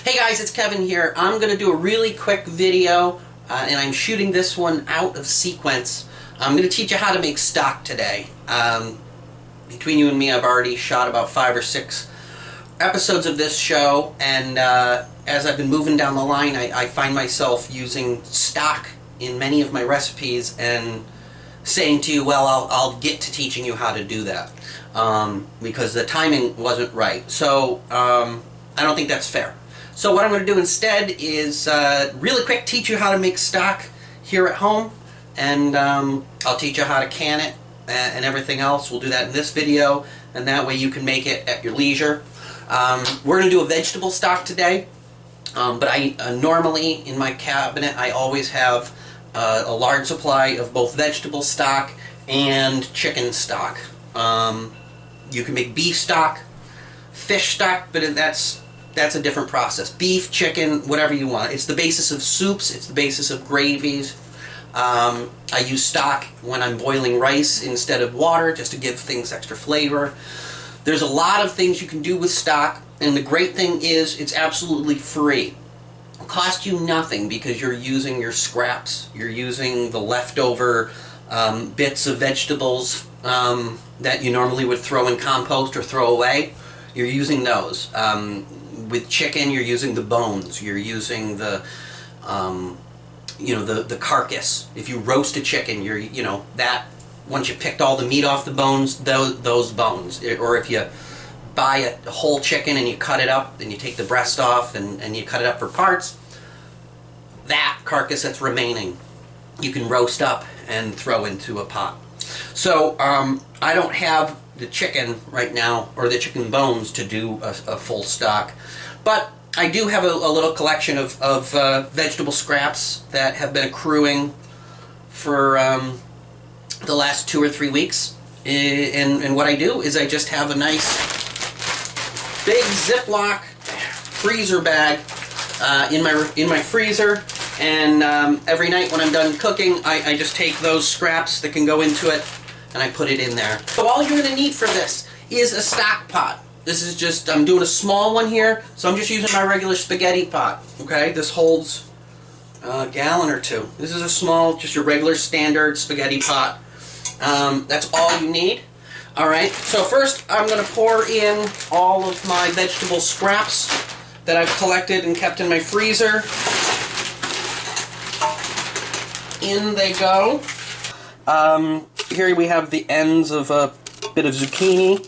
Hey guys, it's Kevin here. I'm going to do a really quick video, and I'm shooting this one out of sequence. I'm going to teach you how to make stock today. Between you and me, I've already shot about 5 or 6 episodes of this show, and as I've been moving down the line, I find myself using stock in many of my recipes and saying to you, well, I'll get to teaching you how to do that, because the timing wasn't right. So I don't think that's fair. So what I'm going to do instead is really quick teach you how to make stock here at home, and I'll teach you how to can it and everything else. We'll do that in this video, and that way you can make it at your leisure. We're going to do a vegetable stock today, but I normally in my cabinet I always have a large supply of both vegetable stock and chicken stock. You can make beef stock, fish stock, but that's a different process. Beef, chicken, whatever you want. It's the basis of soups, it's the basis of gravies. I use stock when I'm boiling rice instead of water, just to give things extra flavor. There's a lot of things you can do with stock, and the great thing is it's absolutely free. It'll cost you nothing because you're using your scraps. You're using the leftover bits of vegetables that you normally would throw in compost or throw away. You're using those. With chicken, you're using the bones. You're using the the carcass. If you roast a chicken, that once you picked all the meat off the bones, those bones. Or if you buy a whole chicken and you cut it up and you take the breast off and you cut it up for parts, that carcass that's remaining you can roast up and throw into a pot. So I don't have the chicken right now, or the chicken bones, to do a full stock, but I do have a little collection of vegetable scraps that have been accruing for the last 2 or 3 weeks, and what I do is I just have a nice big Ziploc freezer bag in my freezer, and every night when I'm done cooking, I just take those scraps that can go into it and I put it in there. So all you're going to need for this is a stock pot. This is just, I'm doing a small one here, so I'm just using my regular spaghetti pot. Okay, this holds a gallon or 2. This is a small, just your regular standard spaghetti pot. That's all you need. Alright, so first I'm going to pour in all of my vegetable scraps that I've collected and kept in my freezer. In they go. Here we have the ends of a bit of zucchini.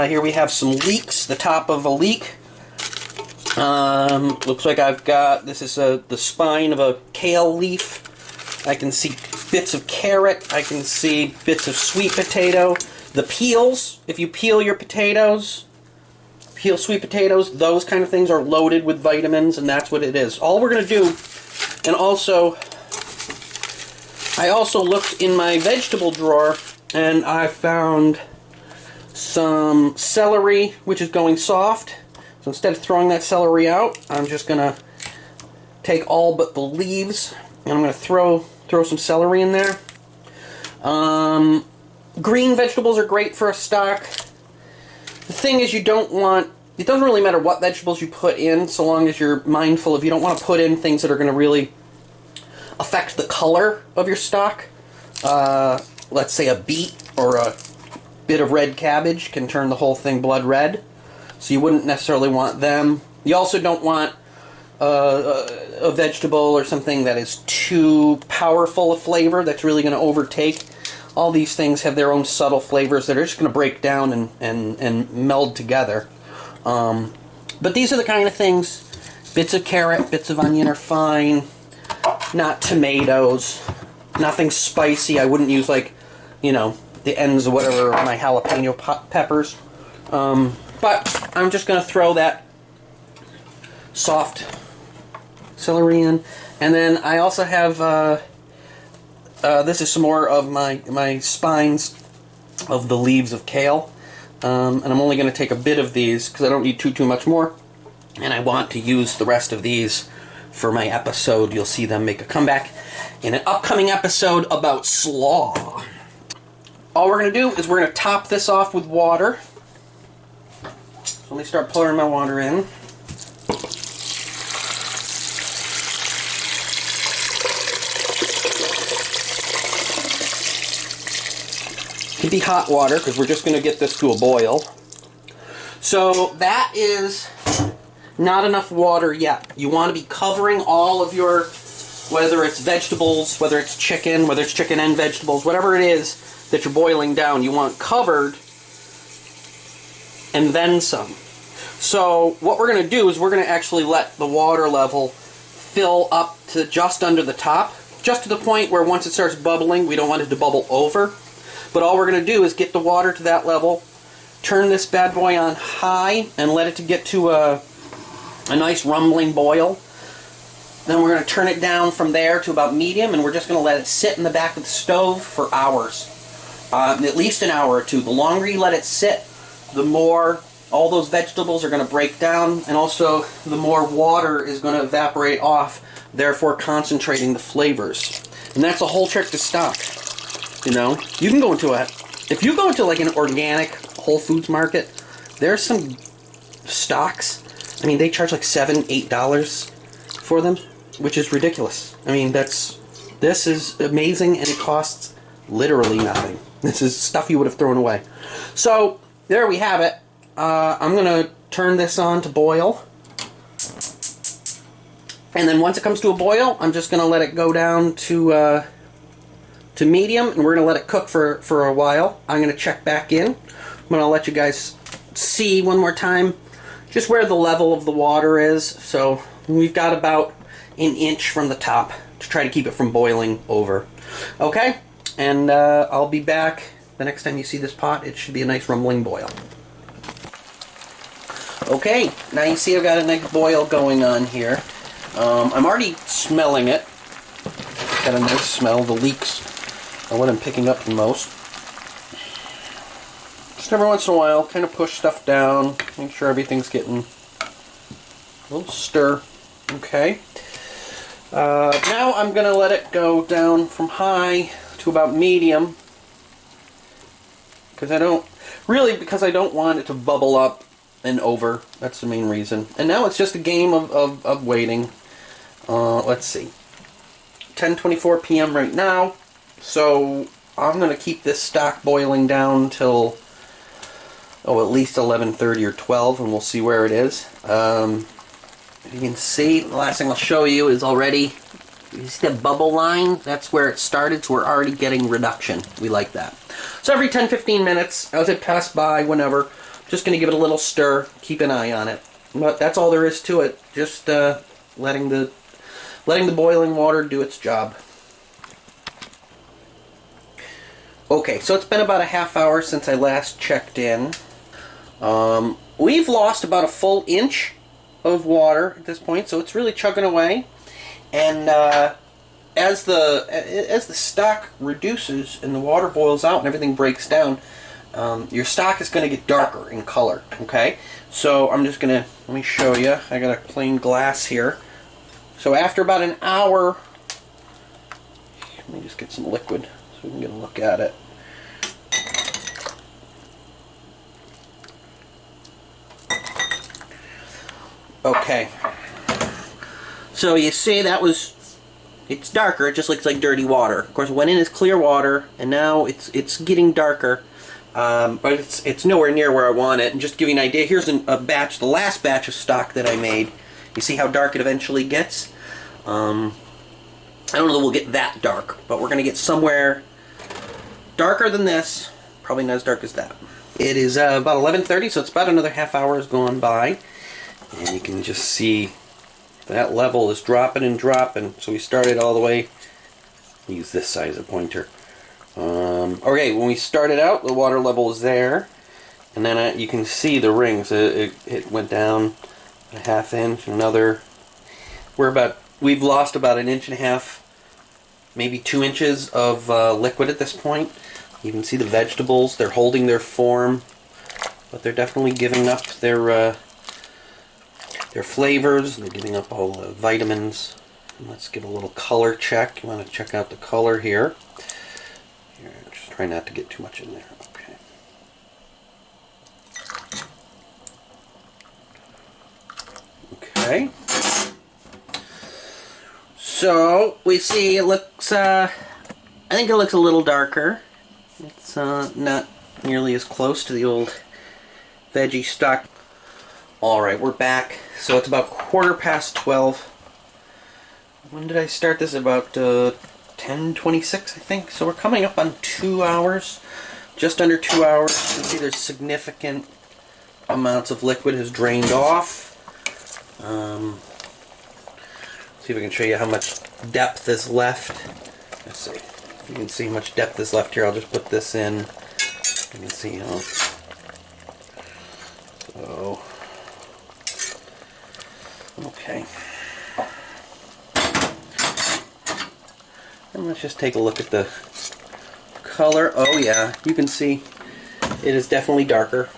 Here we have some leeks, the top of a leek. Looks like I've got, this is the spine of a kale leaf. I can see bits of carrot. I can see bits of sweet potato. The peels, if you peel your potatoes, peel sweet potatoes, those kind of things are loaded with vitamins, and that's what it is. All we're going to do, and also, I also looked in my vegetable drawer, and I found some celery, which is going soft. So instead of throwing that celery out, I'm just going to take all but the leaves, and I'm going to throw some celery in there. Green vegetables are great for a stock. The thing is, it doesn't really matter what vegetables you put in, so long as you're mindful of, you don't want to put in things that are going to really affect the color of your stock. Let's say a beet or a bit of red cabbage can turn the whole thing blood red, so you wouldn't necessarily want them. You also don't want a vegetable or something that is too powerful a flavor that's really going to overtake. All these things have their own subtle flavors that are just going to break down and meld together. But these are the kind of things, bits of carrot, bits of onion are fine. Not tomatoes, nothing spicy. I wouldn't use, like, the ends of whatever my jalapeno peppers. But I'm just going to throw that soft celery in. And then I also have, this is some more of my spines of the leaves of kale. And I'm only going to take a bit of these because I don't need too much more. And I want to use the rest of these for my episode. You'll see them make a comeback in an upcoming episode about slaw. All we're going to do is we're going to top this off with water. So let me start pouring my water in. be hot water because we're just going to get this to a boil. So that is not enough water yet. You want to be covering all of your, whether it's vegetables, whether it's chicken and vegetables, whatever it is that you're boiling down, you want covered and then some. So what we're going to do is we're going to actually let the water level fill up to just under the top, just to the point where once it starts bubbling, we don't want it to bubble over. But all we're going to do is get the water to that level, turn this bad boy on high, and let it to get to a nice rumbling boil. Then we're going to turn it down from there to about medium, and we're just going to let it sit in the back of the stove for hours. At least an hour or two. The longer you let it sit, the more all those vegetables are going to break down, and also the more water is going to evaporate off, therefore concentrating the flavors. And that's the whole trick to stock. You know, you can go into if you go into like an organic Whole Foods market, there's some stocks. I mean, they charge like $7, $8 for them, which is ridiculous. I mean, this is amazing, and it costs literally nothing. This is stuff you would have thrown away. So there we have it. I'm going to turn this on to boil. And then once it comes to a boil, I'm just going to let it go down to medium, and we're going to let it cook for a while. I'm going to check back in. I'm going to let you guys see one more time just where the level of the water is. So we've got about an inch from the top to try to keep it from boiling over. Okay? And I'll be back the next time you see this pot. It should be a nice rumbling boil. Okay, now you see I've got a nice boil going on here. I'm already smelling it. Got a nice smell. The leaks are what I'm picking up the most. Just every once in a while, kind of push stuff down, make sure everything's getting a little stir. Okay. Now I'm going to let it go down from high to about medium, because I don't want it to bubble up and over. That's the main reason. And now it's just a game of waiting. Let's see. 10:24 p.m. right now. So I'm going to keep this stock boiling down till at least 11:30 or 12, and we'll see where it is. If you can see, the last thing I'll show you is already, you see the bubble line? That's where it started, so we're already getting reduction. We like that. So every 10-15 minutes, as it passed by, whenever, just going to give it a little stir, keep an eye on it. But that's all there is to it. Just letting the boiling water do its job. Okay, so it's been about a half hour since I last checked in. We've lost about a full inch of water at this point, so it's really chugging away. And as the stock reduces and the water boils out and everything breaks down, your stock is going to get darker in color. Okay, so I'm just gonna, let me show you. I got a plain glass here. So after about an hour, let me just get some liquid so we can get a look at it. Okay, so you see it's darker. It just looks like dirty water. Of course, it went in as clear water, and now it's getting darker. But it's nowhere near where I want it. And just to give you an idea, here's a batch, the last batch of stock that I made. You see how dark it eventually gets? I don't know that we'll get that dark, but we're going to get somewhere darker than this. Probably not as dark as that. It is about 11:30, so it's about another half hour has gone by. And you can just see that level is dropping and dropping. So we started all the way, use this size of pointer. Okay, when we started out, the water level was there. And then you can see the rings. It went down a ½ inch, another. We've lost about 1.5 inches, maybe 2 inches of liquid at this point. You can see the vegetables, they're holding their form, but they're definitely giving up their flavors, they're giving up all the vitamins. And let's give a little color check. You want to check out the color here. Just try not to get too much in there. Okay. So we see it looks, I think it looks a little darker. It's not nearly as close to the old veggie stock. Alright, we're back. So it's about 12:15. When did I start this? About 10:26, I think. So we're coming up on 2 hours. Just under 2 hours. You can see there's significant amounts of liquid has drained off. See if I can show you how much depth is left. Let's see. If you can see how much depth is left here, I'll just put this in. You can see how. So, okay. And let's just take a look at the color. Oh yeah, you can see it is definitely darker.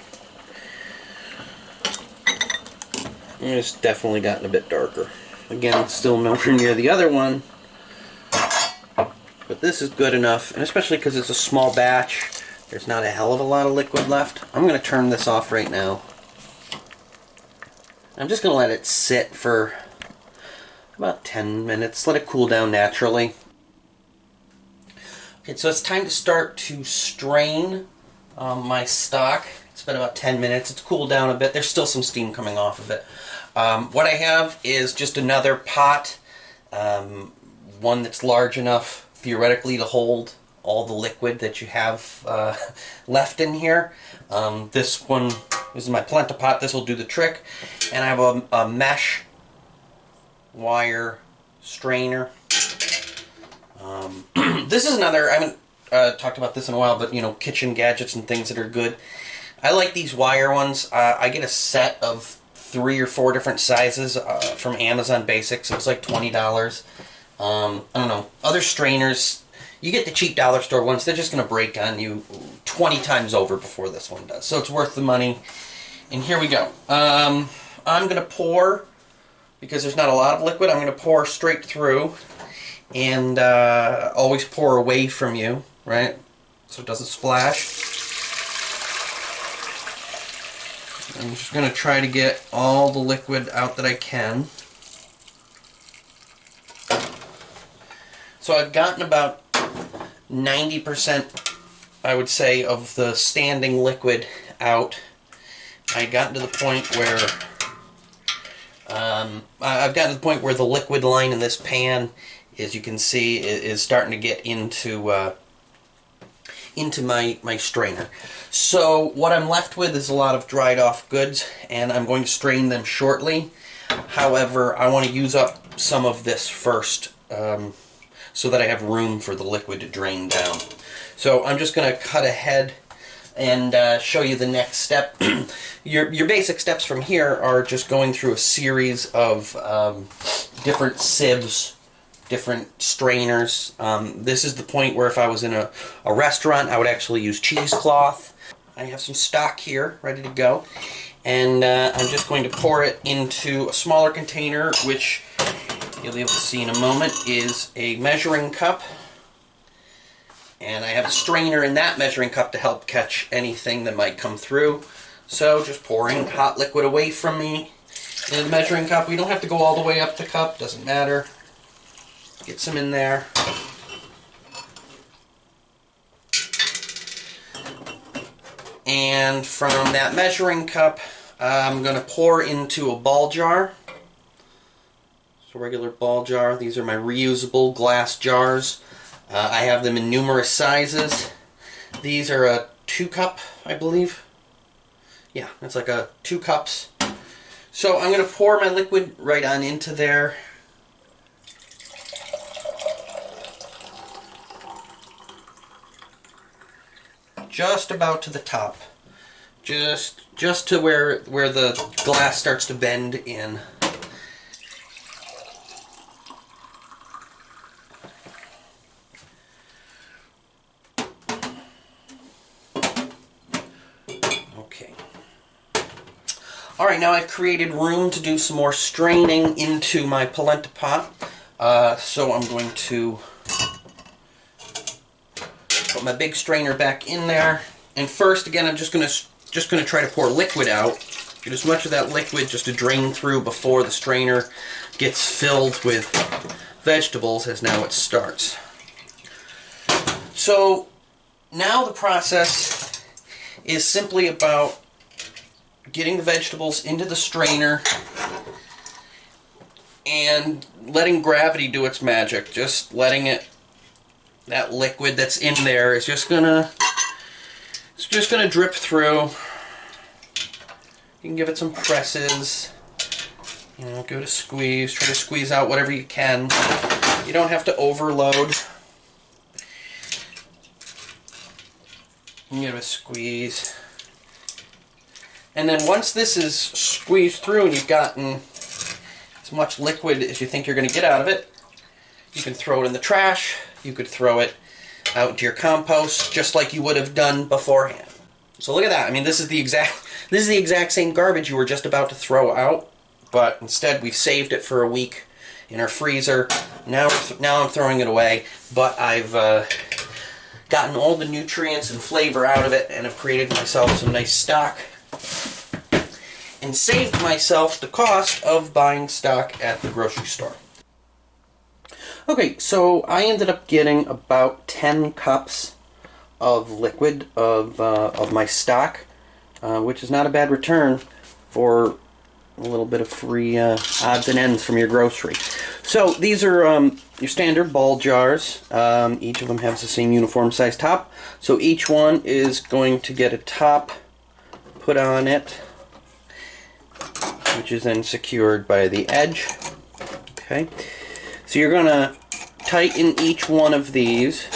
It's definitely gotten a bit darker. Again, it's still nowhere near the other one, but this is good enough, and especially because it's a small batch, there's not a hell of a lot of liquid left. I'm going to turn this off right now. I'm just going to let it sit for about 10 minutes, let it cool down naturally. Okay, so it's time to start to strain my stock. It's been about 10 minutes. It's cooled down a bit. There's still some steam coming off of it. What I have is just another pot, one that's large enough theoretically to hold all the liquid that you have left in here. This is my polenta pot. This will do the trick. And I have a mesh wire strainer. This is another, I haven't talked about this in a while, but you know, kitchen gadgets and things that are good. I like these wire ones. I get a set of 3 or 4 different sizes from Amazon Basics. It was like $20. I don't know. Other strainers, you get the cheap dollar store ones, they're just going to break on you 20 times over before this one does. So it's worth the money. And here we go. I'm going to pour, because there's not a lot of liquid, I'm going to pour straight through. And always pour away from you, right? So it doesn't splash. I'm just going to try to get all the liquid out that I can. So I've gotten about 90%, I would say, of the standing liquid out. I've gotten to the point where the liquid line in this pan, as you can see, is starting to get into my strainer. So what I'm left with is a lot of dried off goods, and I'm going to strain them shortly. However, I want to use up some of this first so that I have room for the liquid to drain down. So I'm just going to cut ahead and show you the next step. Your basic steps from here are just going through a series of different sieves, different strainers. This is the point where if I was in a restaurant, I would actually use cheesecloth. I have some stock here ready to go, and I'm just going to pour it into a smaller container, which you'll be able to see in a moment is a measuring cup. And I have a strainer in that measuring cup to help catch anything that might come through. So just pouring hot liquid away from me in the measuring cup. We don't have to go all the way up the cup, doesn't matter. Get some in there. And from that measuring cup, I'm going to pour into a ball jar. So regular ball jar. These are my reusable glass jars. I have them in numerous sizes. These are a 2 cup, I believe. Yeah, it's like 2 cups. So I'm going to pour my liquid right on into there. Just about to the top. Just to where the glass starts to bend in. Okay. Alright, now I've created room to do some more straining into my polenta pot. So I'm going to put my big strainer back in there. And first, again, I'm just going to try to pour liquid out. Get as much of that liquid just to drain through before the strainer gets filled with vegetables as now it starts. So now the process is simply about getting the vegetables into the strainer and letting gravity do its magic. Just letting it, that liquid that's in there is just gonna drip through. You can give it some presses. You know, give it a squeeze. Try to squeeze out whatever you can. You don't have to overload. You give it a squeeze. And then once this is squeezed through and you've gotten as much liquid as you think you're going to get out of it, you can throw it in the trash. You could throw it out into your compost just like you would have done beforehand. So look at that. I mean, this is the exact same garbage you were just about to throw out, but instead we've saved it for a week in our freezer. Now I'm throwing it away, but I've gotten all the nutrients and flavor out of it and have created myself some nice stock and saved myself the cost of buying stock at the grocery store. Okay, so I ended up getting about 10 cups of liquid of my stock, which is not a bad return for a little bit of free odds and ends from your grocery. So these are your standard ball jars. Each of them has the same uniform size top. So each one is going to get a top put on it, which is then secured by the edge. Okay, so you're going to tighten each one of these.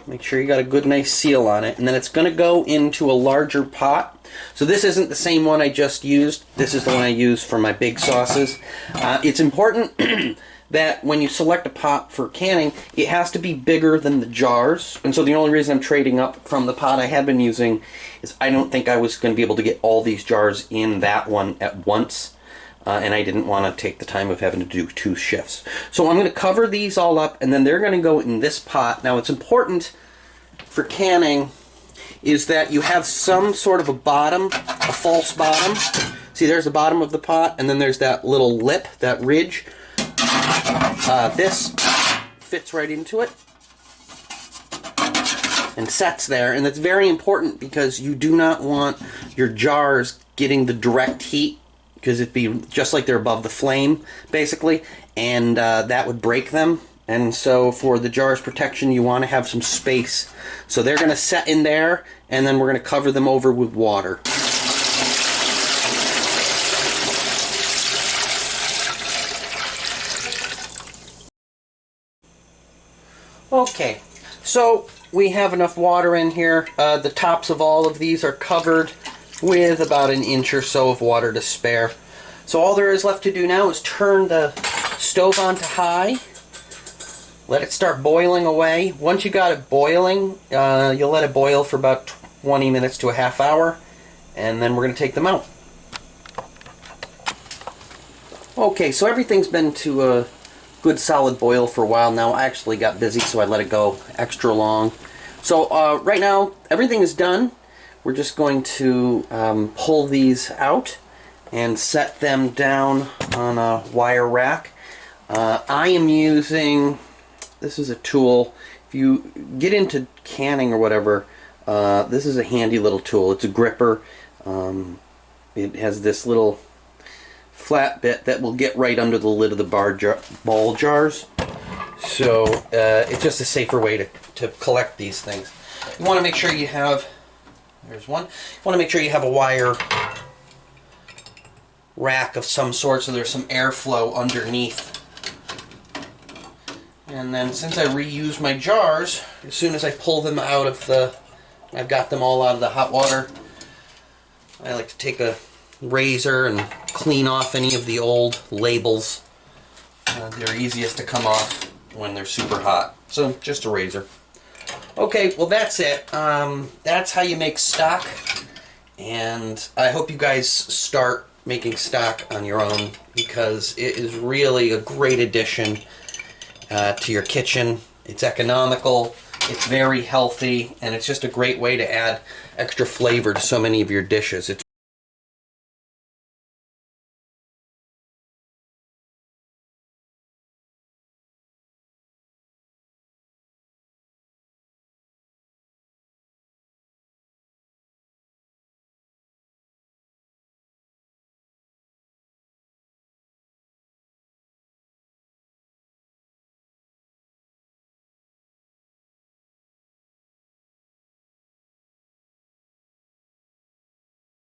Make sure you got a good nice seal on it, and then it's going to go into a larger pot. So this isn't the same one I just used. This is the one I use for my big sauces. It's important that when you select a pot for canning, it has to be bigger than the jars. And so the only reason I'm trading up from the pot I had been using is I don't think I was going to be able to get all these jars in that one at once. And I didn't want to take the time of having to do 2 shifts. So I'm going to cover these all up, and then they're going to go in this pot. Now, it's important for canning is that you have some sort of a bottom, a false bottom. See, there's the bottom of the pot, and then there's that little lip, that ridge. This fits right into it and sets there, and that's very important because you do not want your jars getting the direct heat, because it'd be just like they're above the flame, basically, and that would break them. And so for the jar's protection, you want to have some space. So they're going to set in there, and then we're going to cover them over with water. Okay, so we have enough water in here. The tops of all of these are covered with about an inch or so of water to spare. So all there is left to do now is turn the stove on to high. Let it start boiling away. Once you got it boiling, you'll let it boil for about 20 minutes to a half hour, and then we're going to take them out. Okay, so everything's been to a good solid boil for a while now. I actually got busy, so I let it go extra long. So right now, everything is done. We're just going to pull these out and set them down on a wire rack. I am using, this is a tool. If you get into canning or whatever, this is a handy little tool. It's a gripper. It has this little flat bit that will get right under the lid of the ball jars. So it's just a safer way to collect these things. You want to make sure you have, there's one, you want to make sure you have a wire rack of some sort so there's some airflow underneath. And then since I reuse my jars, as soon as I pull them out of the, I've got them all out of the hot water, I like to take a razor and clean off any of the old labels. They're easiest to come off when they're super hot. So just a razor. Okay, well that's it. That's how you make stock. And I hope you guys start making stock on your own, because it is really a great addition to your kitchen. It's economical, it's very healthy, and it's just a great way to add extra flavor to so many of your dishes. It's